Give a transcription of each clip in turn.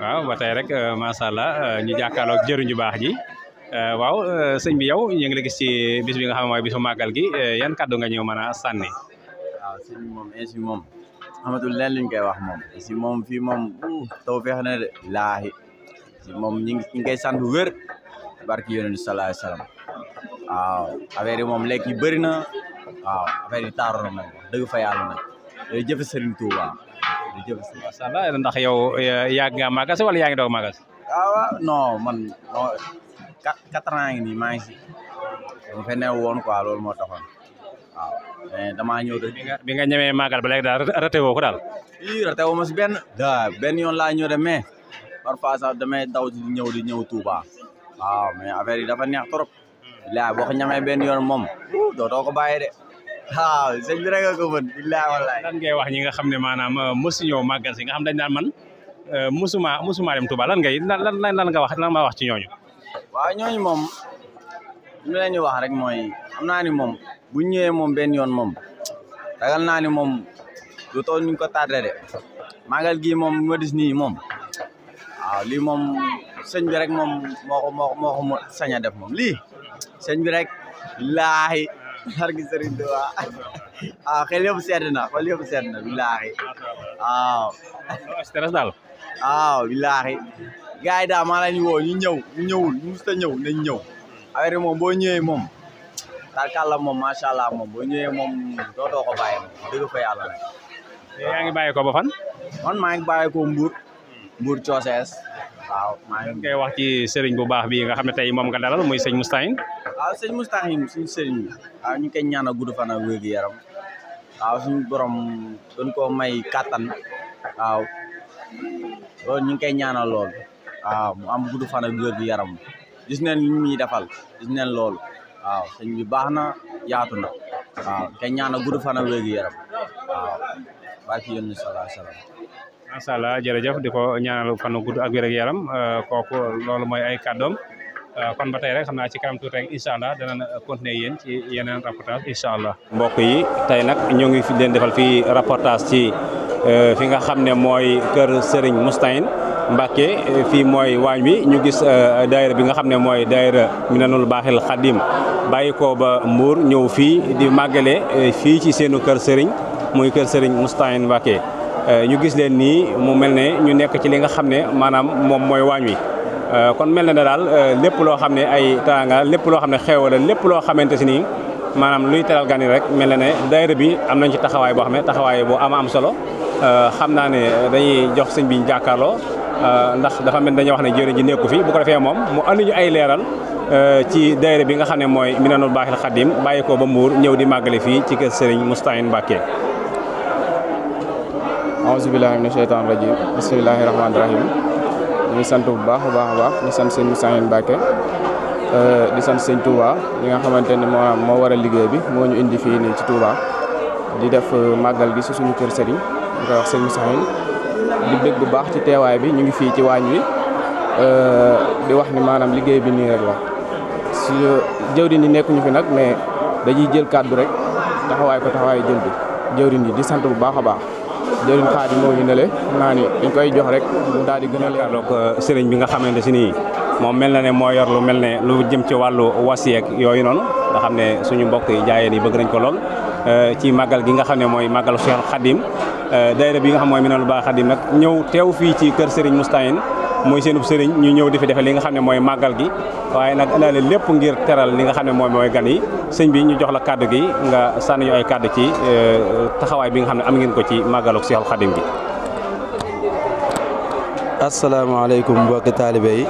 waaw ba tey rek macha allah ñu jàkkaarloog jëriñ ju baax ji waaw sëñ bi yow ñu ngi la gis ci bis bi nga xam ne mooy bisu màggal gi yan kàddu nga ñëw mën a sànni. waaw sëñ bi moom ainsi moom amatul leen luñ koy wax moom ainsi moom fii moom taw feex na de laahi si moom ñu ngi koy sant wér barki yonent sallallahu alayhi wasallam waaw affaire yi moom lekk yi bëri na waaw affaire yi taaru na moom dëgg fa yàlla nag day jëf Serigne Touba day jëf Serigne. macha allah ndax yow yàgg nga màggal si wala yaa ngi doog màggal si. waaw non man non 4 ans ngi nii maa ngi si dama fe ne woon quoi loolu moo taxoon waaw mais damaa ñëw de. bi nga ñemee màggal ba léegi daal raté woo ko daal. ii raté woo ma si benn yoon laa ñëw de mais parfois sax damay daw di ñëw Touba waaw mais affaire yi dafa neex trop. bilaay boo ko ñamee benn yoon moom dootoo ko bàyyi de waaw sëñ bi rek a ko mën bilaay wallaay. lan ngay wax ñi nga xam ne maanaam mosu ñëw màggal si nga xam dañ naan man musuma dem Touba lan nga wax lan ma wax ci ñooñu. waaw ñooñu moom li leen di wax rek mooy xam naa ni moom bu ñëwee moom benn yoon moom ragal naa ni moom du toll ñu ko tardé de màggal gi moom ma dis nii moom waaw lii moom sëñ bi rek moom moo ko sañ a def moom lii sëñ bi rek billaahi barki Sëriñ Tuubaa waaw xel yëpp sedd na billaahi waaw stress daal waaw billaahi gars yi daal maa la ñu woo ñu ñëwul ñu musta ñëw nañ ñëw affaire moom boo ñëwee moom tarkalla moom macha allah moom boo ñëwee moom dootoo ko bàyyi moom dëgg fa yàlla rek. yaa ngi bàyyi ko ba fan. man maa ngi bàyyi ko Mbour Cosses waaw maa ngi koy wax ci sëriñ bu baax bi nga xam ne tey moom nga dalal muy sëñ Moustahine. waaw sëñ Moustahine suñu sëriñ bi waaw ñu koy ñaanal gudd fan ak wér yaram waaw suñu borom doon ko may kattan waaw loolu ñu ngi koy ñaanal lool waaw mu am gudd fan ak wér yaram gis neen li muy defal gis neen loolu waaw sëñ bi baax na yaatu na waaw ñu koy ñaanal gudd fan ak wér yaram waaw barki yonent sallallahu alayhi wasallam. macha allah jërëjëf di ko ñaanal fan gudd ak wér ak yaram kooku loolu mooy ay kàddoom kon ba tey rek xam naa ci kanam tuuti rek incha allah danañ continuer yéen ci yeneen reportage incha allah. mbokk yi tey nag ñoo ngi fi leen defal fii reportage ci fi nga xam ne mooy kër Serigne Moustahine Mbacké fii mooy waañ wi ñu gis daayira bi nga xam ne mooy daayira Minanul Baaxil Xadim bàyyi ko ba Mbour ñëw fii di màggale fii ci seenu kër Serigne muy kër Serigne Moustahine Mbacké. ñu gis leen nii mu mel ne ñu nekk ci li nga xam ne maanaam moom mooy waañ wi kon mel na ne daal lépp loo xam ne ay teraanga lépp loo xam ne xew la lépp loo xamante si nii maanaam luy teral gan yi rek mel na ne daayira bi am nañ ci taxawaay boo xam ne taxawaay bu am solo xam naa ne dañuy jox sëñ bi ñu jàkkaarloo ndax dafa mel dañuy wax ne jëriñ ji nekku fi bu ko defee moom mu andi ñu ay leeral ci daayira bi nga xam ne mooy Minanul Baaxil Xadim bàyyi ko ba Mbuur ñëw di màggale fii ci kër Serigne Moustahine Mbacké. auzu billahi mina sheytaani rajim bismillahi rahmaani rahim ñu ngi sant bu baax a baax di sant sëñ Moustahine Mbacké di sant sëñ Touba ñi nga xamante ni moo war a liggéey bi moo ñu indi fii nii ci Touba di def màggal gi si suñu kër sëriñ ñu koy wax sëñ Moustahine di bég bu baax ci teewaay bi ñu ngi fii ci waañ wi di wax ni maanaam liggéey bi nii rek la si jëwriñ yi nekkuñu fi nag mais dañuy jël kàddu rek taxawaayu jël bi jëwriñ yi di sant bu baax a baax jëriñ Xaadim moo ñu nele naa ni dañ koy jox rek mu daal di gën a leer. donc sëriñ bi nga xamante si nii moom mel na ne moo yor lu mel ne lu jëm ci wàllu wasiyeek yooyu noonu nga xam ne suñu mbokk yi jaayeen yi bëgg nañ ko lool ci màggal gi nga xam ne mooy màggal Cheikh Khadim daayira bi nga xam mooy Minanul Baaxil Xadim nag ñëw teew fii ci kër sëriñ Moustahine mooy seenub sëriñ ñu ñëw di fi defee li nga xam ne mooy màggal gi waaye nag indaale lépp ngir teral li nga xam ne mooy gan yi sëñ bi ñu jox la kàddu gi nga sànni ñu ay kàddu ci taxawaay bi nga xam ne am ngeen ko ci màggalu Seexul Xadim gi. asalaamaaleykum mbokki taalibe yi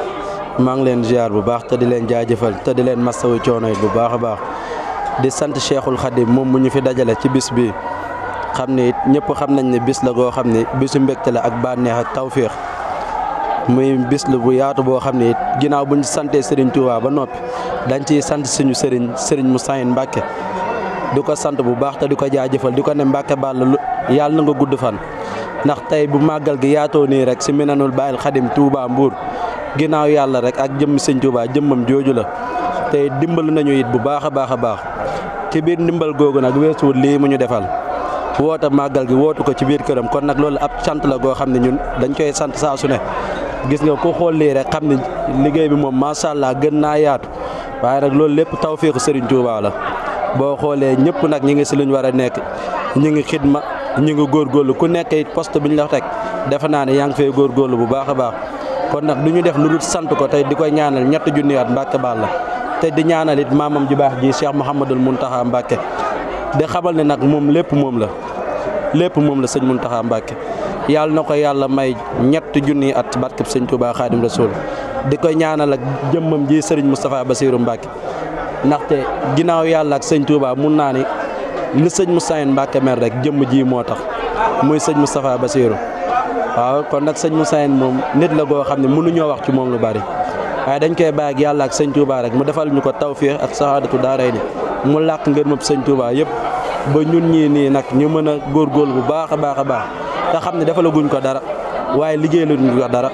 maa ngi leen ziar bu baax te di leen jaajëfal te di leen masawu coono yi bu baax a baax di sant Cheikhul Khadim moom mu ñu fi dajale ci bis bi xam ne it ñëpp xam nañ ne bis la goo xam ne bisu mbégte la ak bànneex ak tawféex muy bis la bu yaatu boo xam ne it ginnaaw bu ñu santee Serigne Touba ba noppi dañ ciy sant suñu Serigne Moustahine Mbacké di ko sant bu baax te di ko jaajëfal di ko ne Mbacké Balla yàlla na nga gudd fan. ndax tey bu màggal gi yaatoo nii rek si Minanul Baaxil Xadim Touba Mbour ginnaaw yàlla rek ak jëmm sëñ Touba jëmmam jooju la tey dimbal nañu it bu baax a baax ci biir ndimbal googu nag weesuwul lii mu ñu defal woote màggal gi wootu ko ci biir këram kon nag loolu ab sant la goo xam ne ñun dañ koy sant saa su ne gis nga ko xool lii rek xam ne liggéey bi moom macha allah gën naa yaatu waaye nag loolu lépp tawfeexu Serigne Touba la boo xoolee ñëpp nag ñi ngi si luñ war a nekk ñi ngi xidma ñi ngi góorgóorlu ku nekk it poste bi ñu la teg defe naa ne yaa ngi fay góorgóorlu bu baax a baax kon nag du ñu def lu dul sant ko tey di koy ñaanal ñetti junni at Mbàkke Balla te di ñaanal it maamam ju baax ji Cheikh Mouhamadul Mountakha Mbàkke di xamal ne nag moom lépp moom la sëñ Mountakha Mbàkke yàlla na ko yàlla may ñetti junni at barkeb sëñ Touba Xaadim Rasul di koy ñaanal ak jëmmam ji Serigne Moustapha Bassirou Mbàkke ndaxte ginnaaw yàlla ak sëñ Touba mun naa ni li sëñ Moustapha Mbàkke mel rek jëmm ji moo tax muy sëñ Moustapha Bassirou waaw kon nag sëñ Moustapha moom nit la goo xam ne mënuñoo wax ci moom lu bari waaye dañ koy bàyyi ak yàlla ak sëñ Touba rek mu defal ñu ko tawfiix ak saxaadatu daaray ni mu làq ngërëmam sëñ Touba yëpp ba ñun ñii nii nag ñu mën a góorgóorlu bu baax a baax a baax te xam ne defalaguñ ko dara waaye liggéey laguñ ko dara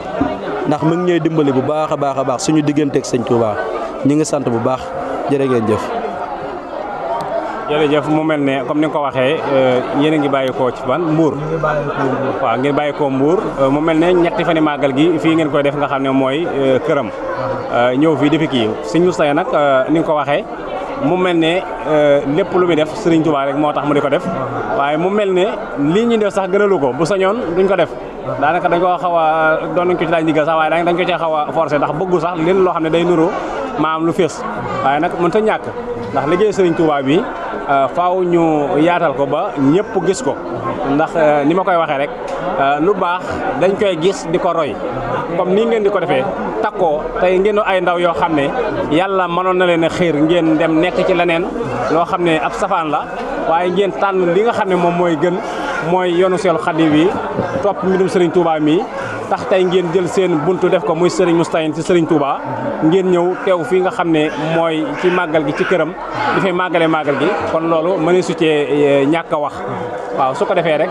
ndax mu ngi ñuy dimbali bu baax a baax suñu digganteeg sëñ Touba ñu ngi sant bu baax jërë ngeen jëf. jërëjëf mu mel ne comme ni nga ko waxee yéen a ngi bàyyi koo ci ban Mbour. waaw ngeen bàyyi koo Mbour mu mel ne ñetti fani màggal gi fii ngeen koy def nga xam ne mooy këram ñëw fii depuis kii sëñ Moustapha nag ni nga ko waxee mu mel ne lépp lu muy def Serigne Touba rek moo tax mu di ko def waaye mu mel ne lii ñu def sax gënalu ko bu sañoon duñ ko def daanaka dañ ko xaw a doon nañ ko ci laaj ndigal sax waaye dañ ko cee xaw a forcé ndax bëggu sax leen loo xam ne day nuru maam lu fees waaye nag mën ta ñàkk ndax liggéey Serigne Touba bi faaw ñu yaatal ko ba ñëpp gis ko ndax ni ma koy waxee rek lu baax dañ koy gis di ko roy comme nii ngeen di ko defee takkoo tey ngeen ay ndaw yoo xam ne yàlla mënoon na leen a xiir ngeen dem nekk ci leneen loo xam ne ab safaan la waaye ngeen tànn li nga xam ne moom mooy gën mooy yoonu Seexul Xadiim wi topp mbirum Serigne Touba mi tax tey ngeen jël seen buntu def ko muy Serigne Moustapha ci Serigne Touba ngeen ñëw teew fii nga xam ne mooy ci màggal gi ci këram di fay màggale màggal gi kon loolu mënee su cee ñàkk a wax waaw su ko defee rek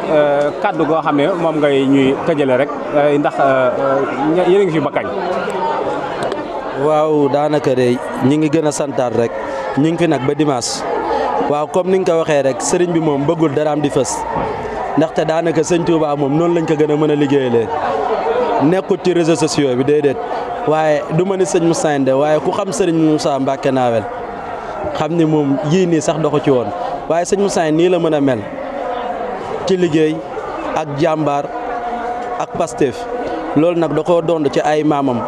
kaddu goo xam ne moom ngay ñuy tëjale rek ndax yéen a ngi fi ba kañ. waaw daanaka de ñi ngi gën a santaat rek ñu ngi fi nag ba dimanche waaw comme ni nga ko waxee rek sëriñ bi moom bëggul daraam di fës ndaxte daanaka sëñ Touba moom noonu lañ ko gën a mën a liggéeyalee nekkut ci réseaux sociaux bi déedéet waaye du ma ni sëñ Moustapha de waaye ku xam sëriñ Moussa Mbacke Nawel xam ni moom yii nii sax doxu ci woon waaye sëñ Moustapha nii la mën a mel ci liggéey ak jàmbaar ak Pastef loolu nag da koo dond ci ay maamam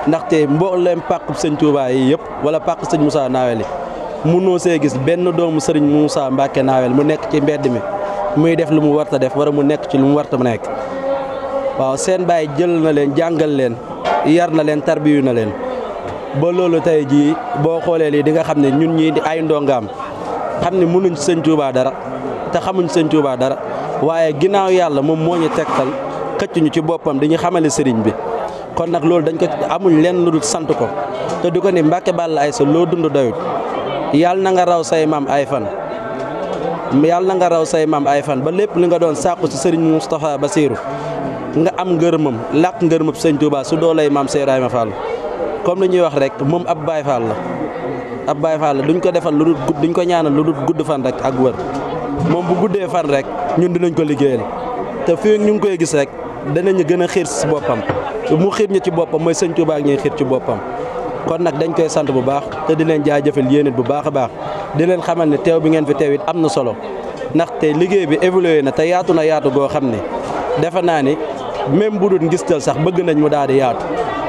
ndaxte mboolem pàqub sëñ Touba yi yëpp wala pàq sëñ Moussa Nawel yi mënoo see gis benn doomu sëriñ Moussa Mbacke Nawel mu nekk ci mbedd mi muy def lu mu warta def wala mu nekk ci lu mu warta mu nekk waaw seen baay jël na leen jàngal leen yar na leen tarbiyu na leen ba loolu tey jii boo xoolee lii di nga xam ne ñun ñii di ay ndongaam xam ne mënuñ sëñ Touba dara te xamuñ sëñ Touba dara waaye ginnaaw yàlla moom moo ñu tegtal xëcc ñu ci boppam dañuy xamale sëriñ bi kon nag loolu dañ ko amuñ leen lu dul sant ko te du ko ni Mbacke Balla Aïssa loo dund doyut yàlla na nga raw say maam ay fan yàlla na nga raw say maam ay fan ba lépp li nga doon sàkku si sëriñ Moustapha Bassirou nga am ngërëmam làq ngërëmam sëñ Touba su doolay maam Cheikh Ibrahima Fall comme li ñuy wax rek moom ab Baye Fall la ab Baye Fall la duñ ko defal lu dul duñ ko ñaanal lu dul gudd fan rek ak wër moom bu guddee fan rek ñun dinañ ko liggéeyal te fii ñu ngi koy gis rek danañu gën a xiir si boppam mu xiir ñu ci boppam mooy sëñ Touba ak ñuy xiir ci boppam kon nag dañ koy sant bu baax te di leen jaajëfal yéen it bu baax a baax di leen xamal ne teew bi ngeen fi teew it am na solo ndaxte liggéey bi évolué na te yaatu na yaatu goo xam ne defe naa ni même bu dul ngistal sax bëgg nañ mu daal di yaatu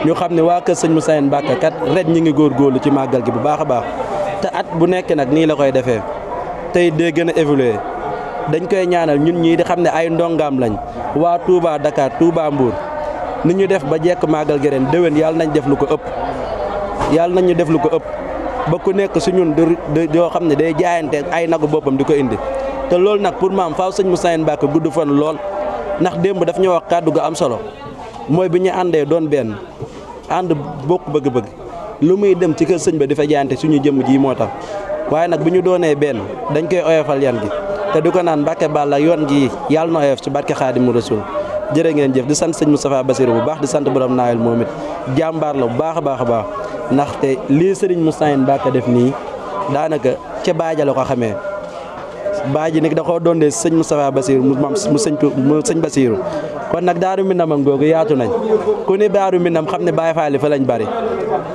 ñu xam ne waa kër sëñ Moussa Mbacke kat ren ñi ngi góorgóorlu ci màggal gi bu baax a baax te at bu nekk nag nii la koy defee tey dee gën a évolué dañ koy ñaanal ñun ñii di xam ne ay ndongaam lañ waa Touba Dakar Touba Mbour ni ñu def ba jekk màggal gi ren déwén yàlla nañ def lu ko ëpp yàlla nañ ñu def lu ko ëpp ba ku nekk su ñun yoo xam ne day jaayante ay nagu boppam di ko indi te loolu nag pour maam faaw sëñ Moussa Mbacke gudd fan lool ndax démb daf ñu wax kàddu ga am solo mooy bi ñu àndee doon benn ànd bokk bëgg-bëgg lu muy dem ci kër sëñ ba di fa jaayante suñu jëmm ji moo tax waaye nag bu ñu doonee benn dañ koy oyofal yan gi te du ko naan Mbacke Balla yoon gi yàlla na oyof ci barke Xaadimu Rasuul jërë ngeen jëf di sant sëñ Moustapha Bassirou bu baax di sant borom Nawel moom it jàmbaar la bu baax a baax a baax ndaxte lii sëriñ Moustapha Mbacke def nii daanaka ca baaja la ko xamee baay ji nag da koo doondee sëñ Moustapha Bassirou mu sëñ Bassirou kon nag Daaru Minam ak googu yaatu nañ ku ni Daaru Minam xam ne Baay Faal fa lañ bari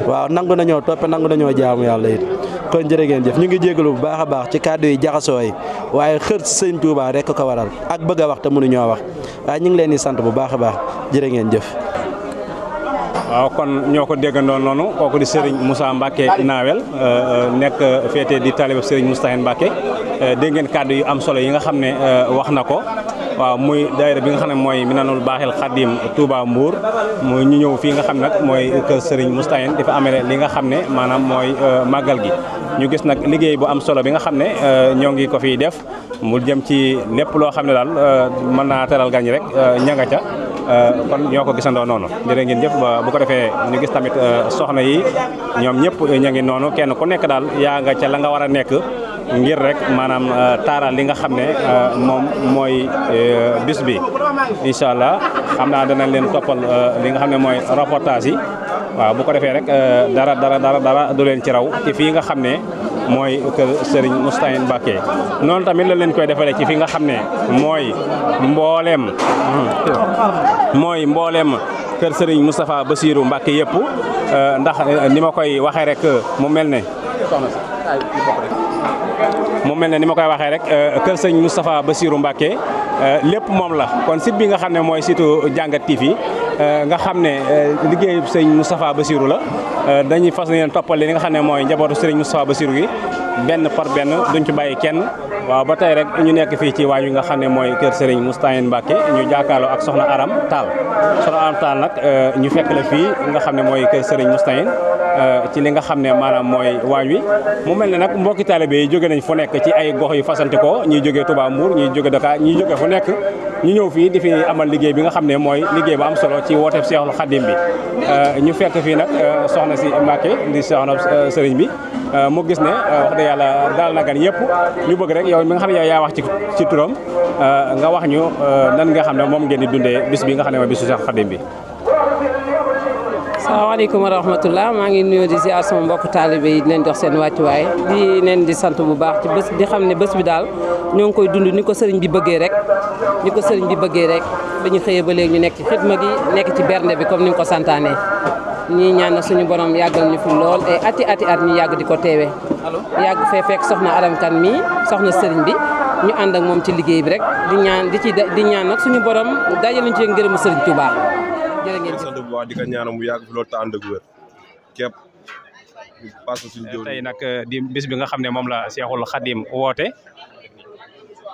waaw nangu nañoo toppe nangu nañoo jaamu yàlla it kon jërë ngeen jëf ñu ngi jégalu bu baax a baax ci kàddu yi jaxasoo yi waaye xër sëñ Touba rek ko waral ak bëgg a wax te mënuñoo wax waaye ñu ngi leen di sant bu baax a baax jërë ngeen jëf. waaw kon ñoo ko déggandoo noonu kooku di Serigne Moussa Mbacke Nawel nekk féete di talib Serigne Moustahine Mbacke dégg ngeen kàddu yu am solo yi nga xam ne wax na ko waaw muy daayira bi nga xam ne mooy Minanul Baaxil Xadim Touba Mbour muy ñu ñëw fii nga xam nag mooy kër Serigne Moustahine dafa amee li nga xam ne maanaam mooy màggal gi ñu gis nag liggéey bu am solo bi nga xam ne ñoo ngi ko fiy def mu jëm ci lépp loo xam ne daal mën naa teral gañ rek ñanga ca kon ñoo ko gisandoo noonu jërë ngeen jëf bu ko defee ñu gis tamit soxna yi ñoom ñëpp ña ngi noonu kenn ku nekk daal yaa nga ca la nga war a nekk ngir rek maanaam taaral li nga xam ne moom mooy bis bi incha allah xam naa danañ leen toppal li nga xam ne mooy reportage yi waaw bu ko defee rek dara du leen ci raw ci fii nga xam ne mooy kër Serigne Moustahine Mbacke noonu tamit la leen koy defalee ci fi nga xam ne mooy mbooleem kër Serigne Moustapha Bassirou Mbacke yëpp ndax ni ma koy waxee rek mu mel ne ni ma koy waxee rek kër Serigne Moustapha Bassirou Mbacke lépp moom la kon site bi nga xam ne mooy site Jàngat TV nga xam ne liggéeyu Serigne Moustapha Bassirou la dañuy fas yéene toppal li nga xam ne mooy njabootu Serigne Moustapha Bassirou gi benn par benn duñ ci bàyyi kenn waaw ba tey rek ñu nekk fii ci waañ wi nga xam ne mooy kër Serigne Moustahine Mbacke ñu jàkkaarloo ak soxna Aram Tall nag ñu fekk la fii nga xam ne mooy kër Serigne Moustahine ci li nga xam ne maanaam mooy waañ wi mu mel ne nag mbokki taalibe yi jóge nañ fu nekk ci ay gox yu fasante ko ñuy jógee Touba Mbour ñuy jóge Dakar ñuy jóge fu nekk ñu ñëw fii di fi amal liggéey bi nga xam ne mooy liggéey bu am solo ci wooteeb Seexul Xadim bi ñu fekk fii nag soxna si Mbacke di soxna Serigne bi mu gis ne wax dëgg yàlla daal na gan yëpp ñu bëgg rek yow mi nga xam ne yow yaa wax ci turam nga wax ñu nan nga xam ne moom ngeen di dundee bis bi nga xam ne mooy bisu Seexul Xadim bi. salaamaaleykum wa rahmatulah maa ngi nuyoo di ziar sama mbokk taalibe yi di leen jox seen wàccuwaay di leen di sant bu baax ci bés di xam ne bés bi daal ñoo ngi koy dund ni ko sëriñ bi bëggee rek ba ñu xëyee ba léegi ñu nekk ci xidma gi nekk ci bernde bi comme ni nga ko santaane ñii ñaan suñu borom yàggal ñu fi lool ay ati at ñu yàgg di ko teewee yàgg fee fekk soxna Aram Kan mi soxna sëriñ bi ñu ànd ak moom ci liggéey bi rek di ñaan nag suñu borom dajale ñu ci ngërëmu sëriñ Touba. jërë ngeen sant bu baax di ko ñaanal mu yàgg fi loolu te ànd ak wér képp parce suñu jëw tey nag di bis bi nga xam ne moom la Seexul Xadim woote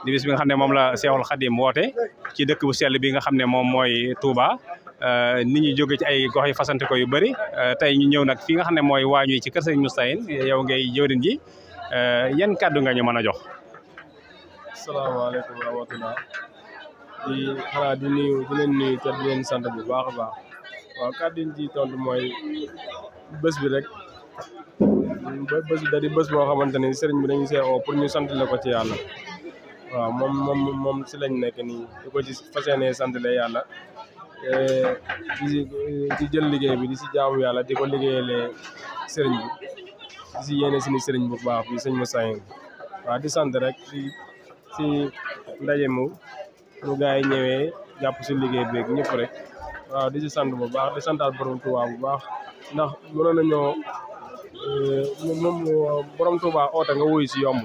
di bis bi nga xam ne moom la Seexul Xadim woote ci dëkk bu sell bi nga xam ne moom mooy Touba nit ñi jóge ci ay gox yi fasante ko yu bëri tey ñu ñëw nag fi nga xam ne mooy waañu ci kër Serigne Moustahine yow ngay jëwriñ ji yan kàddu nga ñu mën a jox. asalaamaaleykum wa rahmatulah di nuyu di leen nuyu te di leen sant bu baax a baax waaw kàddu yi ci tontu mooy bés bi rek bés bi da di bés boo xamante ne sëriñ bi dañu see oo pour ñu sant la ko ci yàlla waaw moom si lañ nekk nii di ko ci fas yéenee sant la yàlla di jël liggéey bi di si jaamu yàlla di ko liggéeyalee sëriñ bi di si yéene suñu sëriñ bu baax bi sëñ Moustahine waaw di sant rek si ndaje mu gars yi ñëwee jàpp si liggéey beeg ñëpp rek waaw di si sant bu baax di santaat borom Touba bu baax ndax mënoon nañoo moom borom Touba oote nga wuyu si yomb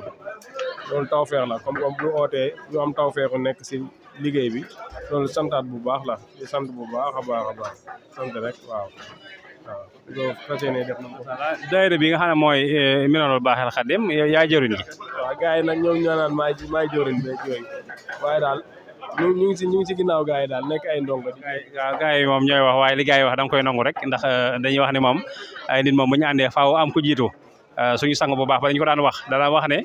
loolu tawfeex la comme bu ootee ñu am tawfeexu nekk si liggéey bi loolu santaat bu baax la di sant bu baax a baax sant rek waaw loolu fas yéene def na ko. daayira bi nga xam ne mooy Minanul Baaxil Xadim yaa jëriñ gi. waaw gars yi nag ñoom ñoo naan maay jëriñ beeg yooyu waaye daal ñu ngi si ginnaaw gars yi daal nekk ay ndongo. waaw gars yi moom ñooy wax waaye li gars yi wax da nga koy nangu rek ndax dañuy wax ne moom ay nit moom bu ñu àndee faaw am ku jiitu suñu sang bu baax ba dañu ko daan wax dana wax ne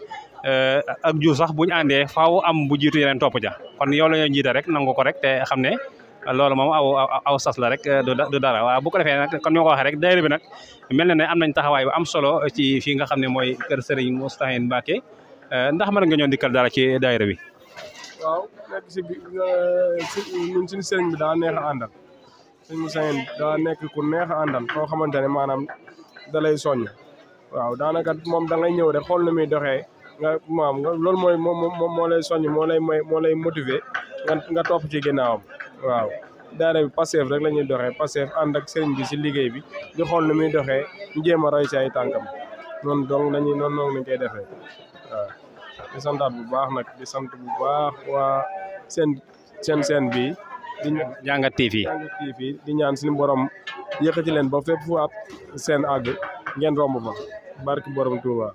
ak jur sax bu ñu àndee faaw am bu jiitu yeneen topp ja kon yow la ñoo jiite rek nangu ko rek te xam ne loolu moom aw sas la rek du dara waaw bu ko defee nag kon ñoo ko waxee rek daayira bi nag mel na ne am nañ taxawaay bu am solo ci fii nga xam ne mooy kër Serigne Moustahine Mbacke ndax mën nga ñoo dikkal dara ci daayira bi. waaw nekk ñun suñu sëriñ bi daa neex a àndal sëñ Moustahine daa nekk ku neex a àndal koo xamante ne maanaam da lay soññ waaw daanaka moom da ngay ñëw rek xool na muy doxee nga maam nga loolu mooy moo lay soññ moo lay motiver nga topp ci ginnaawam waaw. daara bi Pastef rek la ñuy doxee Pastef ànd ak sëriñ bi si liggéey bi di xool nu muy doxee ñu jéem a roy ci ay tànkam noonu donc noonu lañ koy defee waaw. di santaat bu baax nag di sant bu baax waa seen bi di Jàngat TV di ñaan suñu borom yëkkati leen ba fépp fu ab seen àgg ngeen romb fa barki borom Touba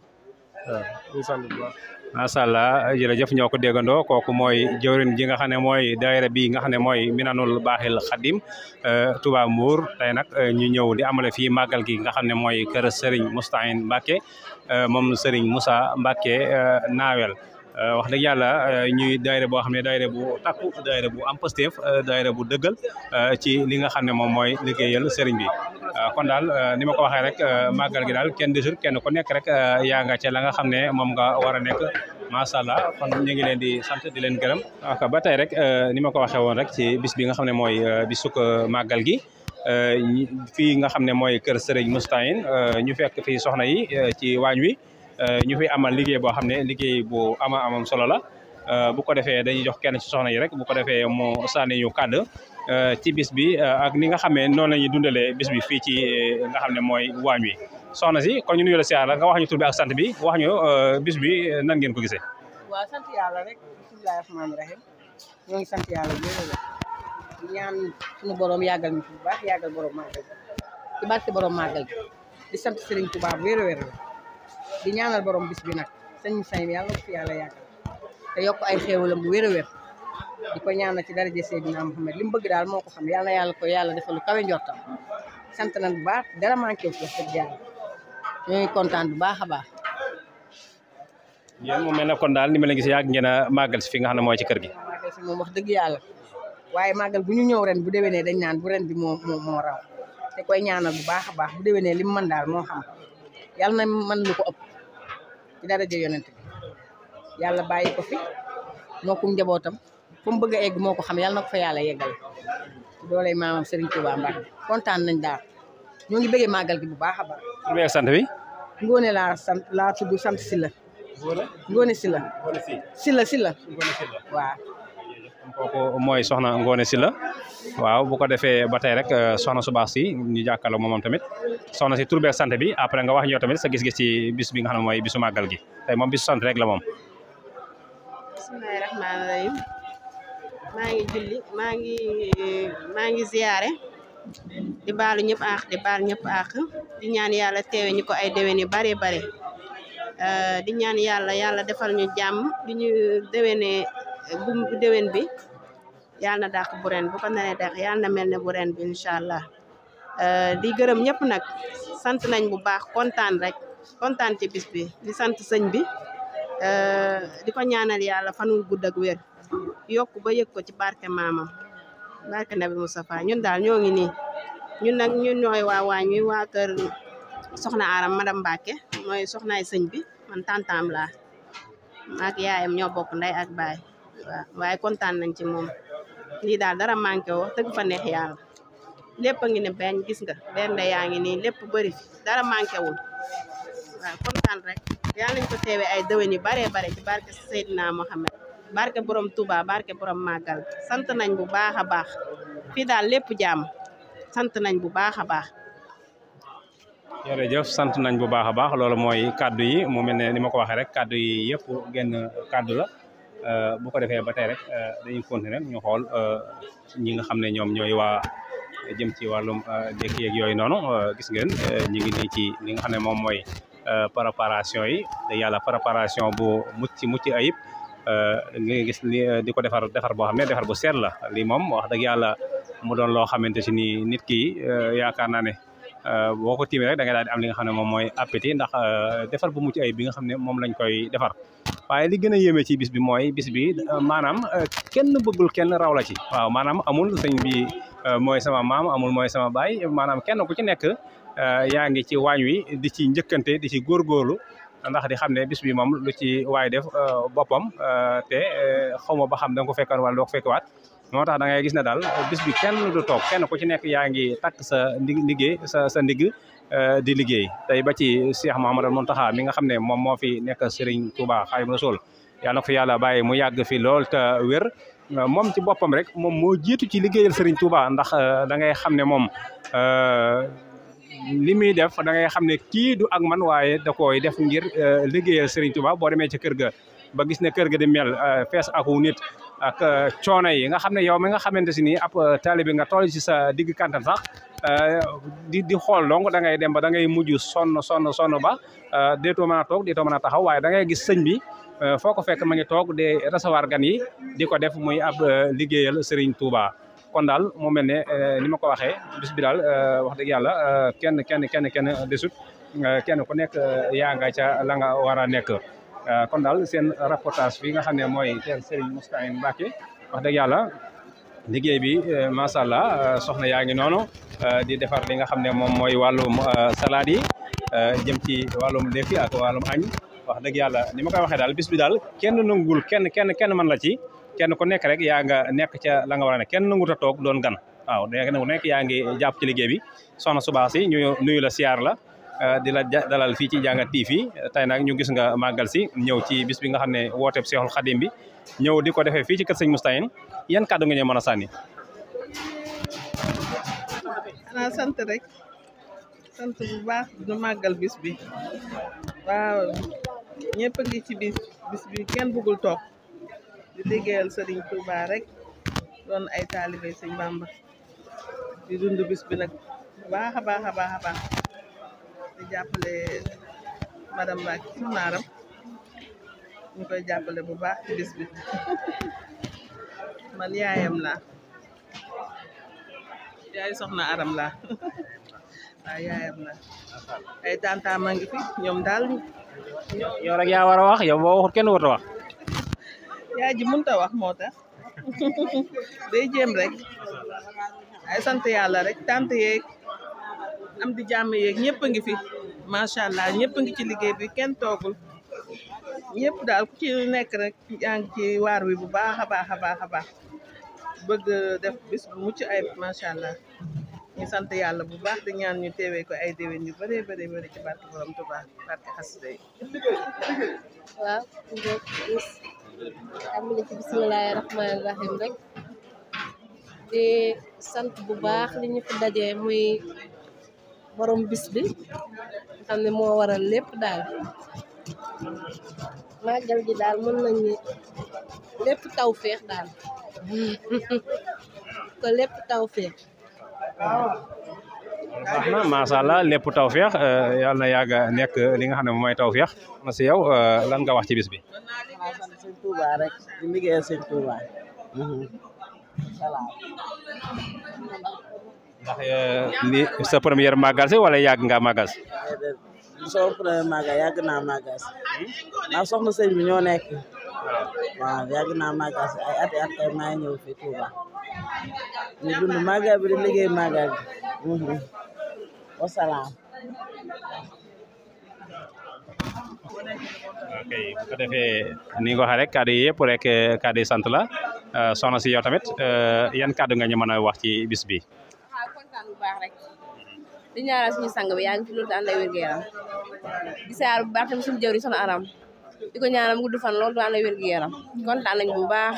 waaw di sant bu baax. macha allah jërëjëf ñoo ko déggandoo kooku mooy jëwriñ ji nga xam ne mooy daayira bi nga xam ne mooy Minanul Baaxil Xadim Touba Mbour tey nag ñu ñëw di amale fii màggal gi nga xam ne mooy kër Serigne Moustahine Mbacké moom Serigne Moussa Mbacké Nawel wax dëgg yàlla ñuy daayira boo xam ne daayira bu takku daayira bu am Pastef daayira bu dëggal ci li nga xam ne moom mooy liggéeyal Serigne bi kon daal ni ma ko waxee rek màggal gi daal kenn desul kenn ku nekk rek yaa nga ca la nga xam ne moom nga war a nekk macha allah kon ñu ngi leen di sant di leen gërëm. ak ba tey rek ni ma ko waxee woon rek ci bis bi nga xam ne mooy bisuk màggal gi fii nga xam ne mooy kër Serigne Moustahine ñu fekk fii soxna yi ci waañ wi ñu fi amal liggéey boo xam ne liggéey bu amam solo la bu ko defee dañuy jox kenn ci soxna yi rek bu ko defee mu sànni ñu kàddu ci bis bi ak ni nga xamee noonu la ñuy dundalee bis bi fii ci nga xam ne mooy waañ wi soxna si kon ñu nuyu la siyaar la nga wax ñu tur bi ak sant bi wax ñu bis bi nan ngeen ko gisee. waaw sant yàlla rek bismillahi rahmaani rahim ñoo ngi sant yàlla di ñaan suñu borom yàggal ñu fi bu baax yàggal borom màggal ci barke borom màggal di sant Serigne Touba wér a wér di ñaanal borom bis bi nag sëñ Moustahine yàlla ko fi yàlla yàggal te yokk ay xéewalam bu wér a wér di ko ñaanal ci daraja Seydina Muhammad li mu bëgg daal moo ko xam yàlla yàlla ko yàlla defal lu kawe njortam sant nañ bu baax dara manqué wu wax dëgg yàlla ñoo ngi kontaan bu baax a baax. yéen mu mel ne kon daal ni ma leen gisee yàgg ngeen a màggal si fi nga xam ne mooy ci kër gi. màggal si moom wax dëgg yàlla waaye màggal bu ñu ñëw ren bu déwénee dañ naan bu ren bi moo raw te koy ñaanal bu baax a baax bu déwénee li mu mën daal moo xam yàlla na mën lu ko ëpp ci daraja yonent bi yàlla bàyyi ko fi moo ko njabootam fu mu bëgg a egg moo ko xam yàlla na ko fa yàlla yeggal dooley maamam Serigne Touba Mbacké kontaan nañ daal ñoo ngi bëggee màggal gi bu baax a baax. tur bi ak sant bi. Ngone laa tudd sant Sylla. Ngone Sylla. Sylla waaw. kooku mooy soxna Ngone Sylla waaw bu ko defee ba tey rek soxna su baax si ñu jàkkaarloo moom tamit soxna si tur bi ak sant bi après nga wax ñoo tamit sa gis-gis ci bis bi nga xam ne mooy bisu màggal gi tey moom bisu sant rek la moom. bismillahi rahmaani rahim maa ngi julli maa ngi ziyaare di baalu ñëpp àq di baal ñëpp àq di ñaan yàlla teewe ñu ko ay déwén yu bare bare di ñaan yàlla defal ñu jàmm di ñu déwénee bu déwén bi yàlla na dàq bu ren bu ko naree dàq yàlla na mel ne bu ren bi incha allah di gërëm ñëpp nag sant nañ bu baax kontaan ci bis bi di sant sëñ bi di ko ñaanal yàlla fan wu gudd ak wér yokk ba yëg ko ci barke maamam barke Nabi Moustapha ñun daal ñoo ngi nii ñun ñooy waa waañ wi waa kër soxna Aram madame Mbacké mooy soxnaay sëñ bi man tantam laa ak yaayam ñoo bokk ndey ak baay waaw waaye kontaan nañ ci moom lii daal dara manqué woo tëgg fa neex yàlla lépp a ngi ne benn gis nga benn yaa ngi nii lépp bëri fi dara manqué wul waaw kontaan rek yàlla nañ ko teewee ay déwén yu bare ci barke Seydina Mohamed barke borom Touba barke borom màggal sant nañ bu baax a baax fii daal lépp jàmm sant nañ bu baax a baax. jërëjëf sant nañ bu baax a baax loolu mooy kaddu yi mu mel ne ni ma ko waxee rek kaddu yi yëpp genn kaddu la bu ko defee ba tey rek dañuy continuer ñu xool ñi nga xam ne ñoom ñooy waa jëm ci wàllum dëkk yeeg yooyu noonu gis ngeen ñu ngi nii ci li nga xam ne moom mooy préparation yi yàlla préparation bu mucc ayib nga gis ni di ko defar boo xam ne defar bu seet la lii moom wax dëgg yàlla mu doon loo xamante si ni nit ki yaakaar naa ne boo ko tiimee rek da ngay daal di am li nga xam ne moom mooy appétit ndax defar bu mucc ayib bi nga xam ne moom lañ koy defar waaye li gën a yéeme ci bis bi mooy bis bi maanaam kenn bëggul kenn raw la ci waaw maanaam amul sëñ bi mooy sama maam amul mooy sama baay maanaam kenn ku ci nekk yaa ngi ci waañ wi di ci njëkkante di ci góorgóorlu ndax di xam ne bis bi moom lu ci waay def boppam te xaw ma ba xam da nga ko fekkoon wala doo ko fekkewaat moo tax da ngay gis ne daal bis bi kenn du toog kenn ku ci nekk yaa ngi takk sa liggéey sa ndigg di liggéey tey ba ci Cheikh Mouhamadou Mountakha mi nga xam ne moom moo fi nekk Serigne Touba Xaadimu Rasuul yàlla na ko fi yàlla bàyyi mu yàgg fi lool te wér moom ci boppam rek moom moo jiitu ci liggéeyal Serigne Touba ndax da ngay xam ne moom li muy def da ngay xam ne kii du ak man waaye da koy def ngir liggéeyal Serigne Touba boo demee ci kër ga ba gis ne kër ga di mel fees ak wu nit ak coono yi nga xam ne yow mi nga xamante si ni ab taalibe nga toll ci sa digg kantan sax di xool donc da ngay dem ba da ngay mujj sonn ba deetoo mën a toog deetoo mën a taxaw waaye da ngay gis sëñ bi foo ko fekk ma ngi toog de recevoir gan yi di ko def muy ab liggéeyal Serigne Touba. kon daal mu mel ne ni ma ko waxee bis bi daal wax dëgg yàlla kenn desut kenn ku nekk yaa nga ca la nga war a nekk. kon daal seen reportage bi nga xam ne mooy teel Serigne Moustahine Mbacké wax dëgg yàlla liggéey bi macha allah soxna yaa ngi noonu di defar li nga xam ne moom mooy wàllum salade yi jëm ci wàllum ndekki ak wàllum añ wax dëgg yàlla ni ma koy waxee daal bis bi daal kenn nangul kenn mën la ci kenn ku nekk rek yaa nga nekk ca la nga war a nekk kenn nangut a toog doon gan waaw dégg nga nekk yaa ngi jàpp ci liggéey bi soxna su baax si ñu nuyu la siyaar la di la dalal fii ci Jàngat TV tey nag ñu gis nga màggal si ñëw ci bis bi nga xam ne wooteeb Seexul Xadim bi ñëw di ko defee fii ci kër sëñ Moustahine yan kàddu nga ñëw mën a sànni. xanaa sant rek sant bu baax du màggal bis bi waaw ñëpp a ngi ci bis bi kenn bëggul toog di liggéeyal Serigne Touba rek doon ay taalibe Sëñ Bamba di dund bis bi nag baax a baax di jàppale madame Mbacké Soxna Aram ñu koy jàppale bu baax ci bis bi man yaayam laa yaay Soxna Aram laa waaw yaayam laa ay tantam a ngi fi ñoom daal yow rek yaa war a wax yow boo waxut kenn warut a wax. yaay ji mënut a wax moo tax day jéem rek ay sant yàlla rek tant yeeg am di jàmm yeeg ñëpp a ngi fi macha allah ñëpp a ngi ci liggéey bi kenn toogul ñëpp daal ku ci nekk rek yaa ngi ci waar wi bu baax a baax bëgg def bis bu mucc ay macha allah ñu sant yàlla bu baax di ñaan ñu teewee ko ay déwén yu bëree bëri ci barke borom Touba barke xasida yi waaw amina ci bismillahi rahmaani rahim rek di sant bu baax li ñu fi dajee muy borom bis bi xam ne moo waral lépp daal màggal gi daal mën nañu lépp tawfeex daal ko lépp tawfeex baax na macha allah lépp tawfeex yàlla na yàgg nekk li nga xam ne moom mooy tawfeex na si yow lan nga wax ci bis bi. waaw sant Sëñ Touba rek di liggéeyal Sëñ Touba. salaam. ndax ni sa première màggal si wala yàgg nga màggal si. sama première màggal yàgg naa màggal si. ndax soxna sëñ bi ñoo nekk. waaw yàgg naa màggal si ay at kay maa ngi ñëw fii Touba. ñu dund màggal bi di liggéey màggal bi. wasalaam. ok bu ko defee ni nga waxee rek kàddu yi yëpp rek kàddu yi sant la soxna si yow tamit yan kàddu nga ñu mën a wax ci bis bi. waaw kontaan bu baax rek di ñaanal suñu sang bi yaa ngi fi loolu te ànd ak wér-gu-yaram di saar bu baax tamit suñu jëwri Soxna Aram di ko ñaanal mu gudd fan loolu te ànd ak wér-gu-yaram kontaan nañ bu baax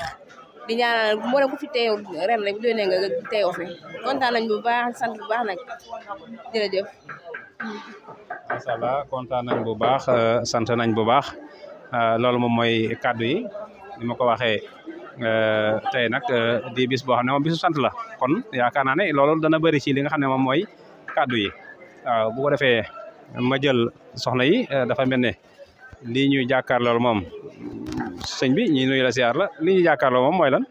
di ñaanal mboolem ku fi teew ren rek bu déwénee nga teewoo fi kontaan nañ bu baax sant bu baax nag jërëjëf. macha allah kontaan nañ bu baax sant nañ bu baax loolu moom mooy kàddu yi ni ma ko waxee tey nag di bis boo xam ne moom bisu sant la kon yaakaar naa ne loolu dana bëri ci li nga xam ne moom mooy kàddu yi waaw bu ko defee ma jël soxna yi dafa mel ne lii ñuy jàkkaarlool moom sëñ bi ñi nuyu la siyaar la li ñuy jàkkaarloo moom mooy lan.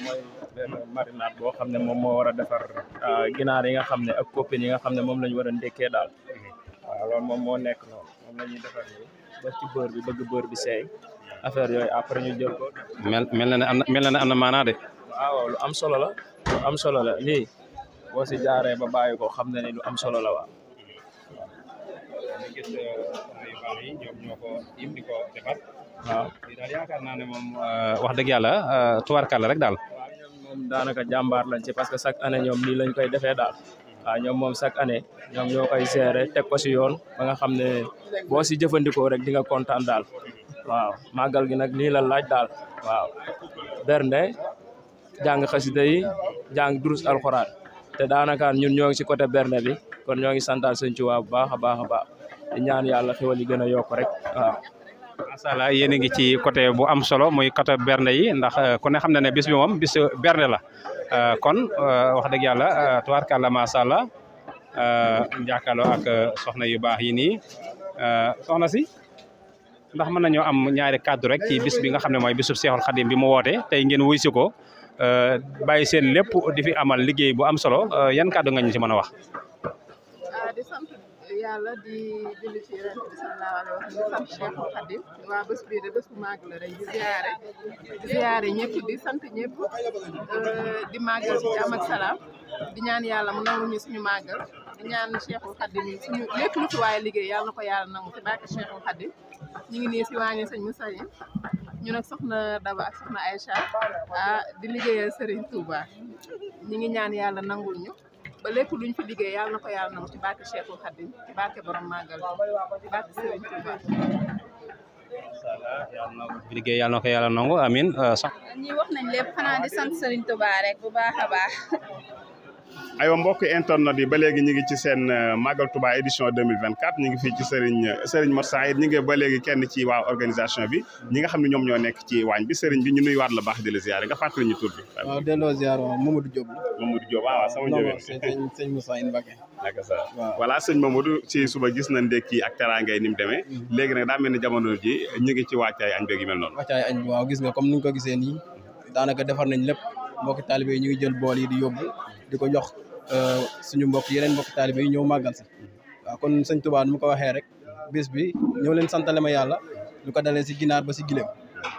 mooy benn marinade boo xam ne moom moo war a defar ginaar yi nga xam ne ak copine yi nga xam ne moom la ñu war a ndekkee daal waaw loolu moom moo nekk noonu moom la ñuy defar nii def ci beurre bi bëgg beurre bi seey affaire yooyu après ñu jël ko. mel na am na maanaa de. waaw lu am solo la lu am solo la lii boo si jaaree ba bàyyi ko xam na ne lu am solo la waaw. ñu gis yu baax yi ñoom ñoo ko yim di ko defar. waaw lii daal yaakaar naa ne moom wax dëgg yàlla tubaarkàlla rek daal. waaw ñoom moom daanaka jàmbaar lañ ci parce que chaque année ñoom nii lañ koy defee daal waaw ñoom moom chaque année ñoom ñoo koy gérer teg ko si yoon ba nga xam ne boo si jëfandikoo rek di nga kontaan daal waaw màggal gi nag lii la laaj daal waaw bernde jàng xasida yi jàng durus alxuraan te daanaka ñun ñoo ngi si côté bernde bi kon ñoo ngi santaal Sëñ Tuubaa bu baax a baax a baax di ñaan yàlla xéwal yi gën a yokk rek waaw. macha allah yéen a ngi ci côté bu am solo muy côté bernde yi ndax ku ne xam na ne bis bi moom bis bernde la kon wax dëgg yàlla tubaarkàlla macha allah jàkkaarloo ak soxna yu baax yi nii soxna si ndax mën nañoo am ñaari kàddu rek ci bis bi nga xam ne mooy bisub Seexul Xadim bi mu woote tey ngeen wuy si ko bàyyi seen lépp di fi amal liggéey bu am solo yan kàddu nga ñu ci mën a wax. di sant yàlla di julli ci Yonent bi sallallahu alayhi wa sallam di sant Cheikhul Khadim waa bés bii de bés bu màgg la rek di ziyaare ñëpp di sant ñëpp di màggal ci jàmm ak salaam di ñaan yàlla mu nangu ñu suñu màggal di ñaan Cheikhul Khadim suñu lépp lu ci waaye liggéey yàlla na ko yàlla nangu ci barke Cheikhul Khadim ñu ngi nii si waañu sëñ Moussa yi ñu nag soxna Daba ak soxna Aïcha di liggéeyal Serigne Touba ñi ngi ñaan yàlla nangul ñu ba lépp luñ fi liggéey yàlla na ko yàlla nangu ci barke Cheikhul Khadim ci barke borom màggal ci barke Serigne Touba. liggéey yàlla na ko yàlla nangu amin sax ñi wax nañ lépp xanaa di sant Serigne Touba rek bu baax a baax. aywa mbokk internet yi ba léegi ñu ngi ci seen Magal Touba édition 2024 ñu ngi fii ci Serigne Mor Saïd ñu ngi ba léegi kenn ci waa organisation bi ñi nga xam ne ñoom ñoo nekk ci waañ bi Serigne bi ñu nuyuwaat la baax di la ziar nga fàttali ñu tur bi. waaw delloo ziar Mamadou Diop. Mamadou Diop waaw sama njëriñ. sëñ Moussa Mbacké. naka sa voilà sëñ Mamadou ci suba gis na ndekki ak teraangay ni mu demee. léegi nag daa mel ni jamono ji ñu ngi ci wàccaay añ beeg yu mel noonu. wàccaay añ waaw gis nga comme ni nga ko gisee nii daanaka defar nañ lépp mbokki taalibe yi ñu ngi jël bool yi di yóbbu di ko jox suñu mbokk yeneen mbokk taalibe yi ñëw màggal si waaw kon sëñ Touba nu mu ko waxee rek bés bi ñëw leen santale ma yàlla lu ko dalee si ginaar ba si gileem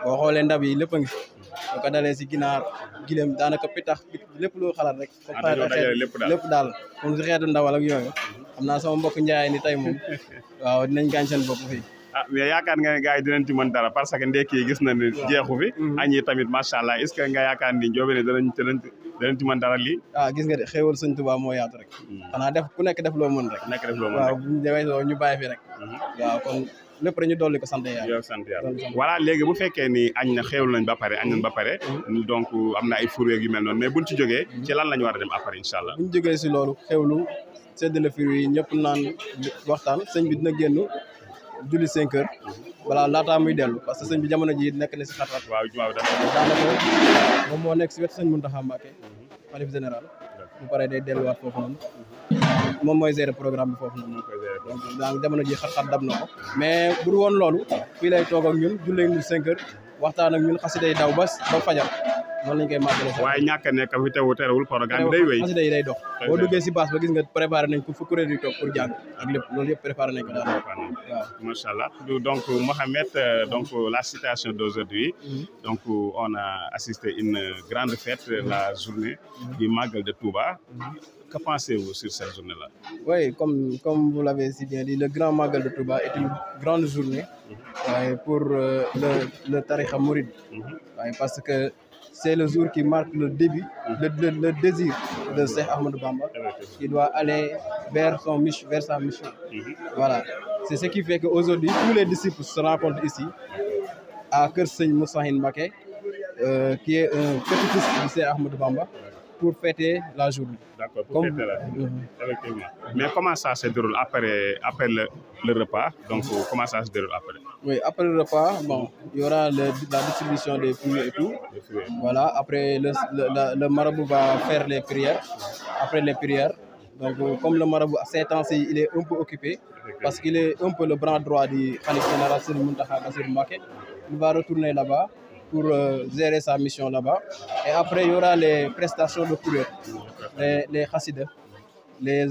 boo xoolee ndab yi lépp a ngi fi lu ko dalee si ginaar gileem daanaka pitax lépp loo xalaat rek lépp daal comme si xeetu ndawal ak yooyu xam naa sama mbokk njaay ni tey moom waaw dinañ gaañ seen bopp fii mais yaakaar nga ne gars yi dinañ ci mën dara parce que ndekki yi gis na ne jeexu fi añ yi tamit macha allah est ce que nga yaakaar ni njóobe ne danañ ci mën dara lii gis nga de xéewal sëñ Tuubaa moo yaatu rek xanaa def ku nekk def loo mën rek waaw buñu demee ñu bàyyi fi rek waaw kon lépp rek ñu dolli ko sant yàlla yow sant yàlla voilà léegi bu fekkee ni añ na xéewal nañ ba pare añ nañ ba pare donc am na ay fourweeg yu mel noonu mais buñ ci jógee ci lan lañu war a dem après incha allah buñ jógee si loolu xéewlu seddale fruits yi ñëpp naan waxtaan sëñ bi dina génn julli 5 heures voilà laataa muy dellu parce que sëñ bi jamono ji nekk na si xat-xat waaw daanaka moom moo nekk si wetu sëñ Mountakha Mbacké xalif général bu paree day delluwaat foofu noonu moom mooy gérer programme bi foofu noonu donc daanaka jamono ji xat-xat dab na ko mais bu dul woon loolu fii lay toog ak ñun jullee ñu 5 heures waxtaan ak ñun xasida yi daw ba fajar noonu lañ koy màggale waaye ñàkk a nekk fi terewul programme bi day wéy xasida yi day dox boo duggee si base ba gis nga préparé nañ ko fu kuréel yi toog pour jàng ak lépp loolu yëpp préparé nañ ko daal waaw macha allah donc Mohamed donc la situation d'aujourd'hui donc on a assisté une grande fête la journée du Magal de Touba. Que pensez-vous sur cette journée-là? Oui, comme vous l'avez si bien dit, le grand Magal de Touba est une grande journée pour le Tariqa Mouride. Parce que c'est le jour qui marque le début, le désir de Cheikh Ahmadou Bamba, qui doit aller vers sa mission. Voilà. C'est ce qui fait qu'aujourd'hui, tous les disciples se rencontrent ici, à Kër Sëñ Moussa Mbacké, qui est un petit-fils de Cheikh Ahmadou Bamba, pour fêter la journée. D'accord, pour fêter la journée. Effectivement. Mais comment ça se déroule après le repas? Donc, comment ça se déroule après? Oui, après le repas, bon, il y aura la distribution des fruits et tout. Voilà, après le marabout va faire les prières. Après les prières, donc comme le marabout, ces temps-ci, il est un peu occupé, parce qu'il est un peu le bras droit du Khalife général Serigne Mountakha Mbacké. Il va retourner là-bas pour gérer sa mission là-bas. Et après, il y aura les prestations de couleurs, les chassides. Les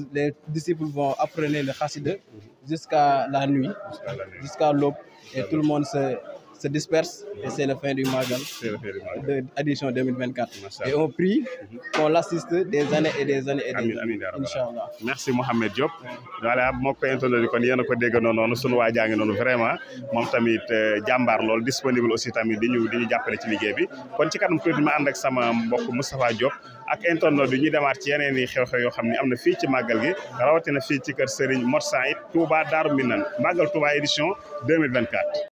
disciples vont apprendre les chassides jusqu'à la nuit, jusqu'à l'aube. Et tout le monde se dispersent et c'est la fin du Magal de édition 2024. Et on prie qu'on l'assiste des années et des années et des années. Inch'Allah. Merci Mohamed Diop. Voilà moo ko introduire kon yéen a ko déggandoo noonu sunu waa jaa ngi noonu vraiment moom tamit jàmbaar lool disponible aussi tamit di ñu jàppale ci liggéey bi kon ci kanam tuuti ma ànd ak sama mbokk Moustapha Diop ak internet bi ñuy demaat ci yeneen i xew-xew yoo xam ne am na fii ci màggal gi rawatina fii ci kër Serigne Mor Saïd Touba Darou Minane màggal Touba édition 2024.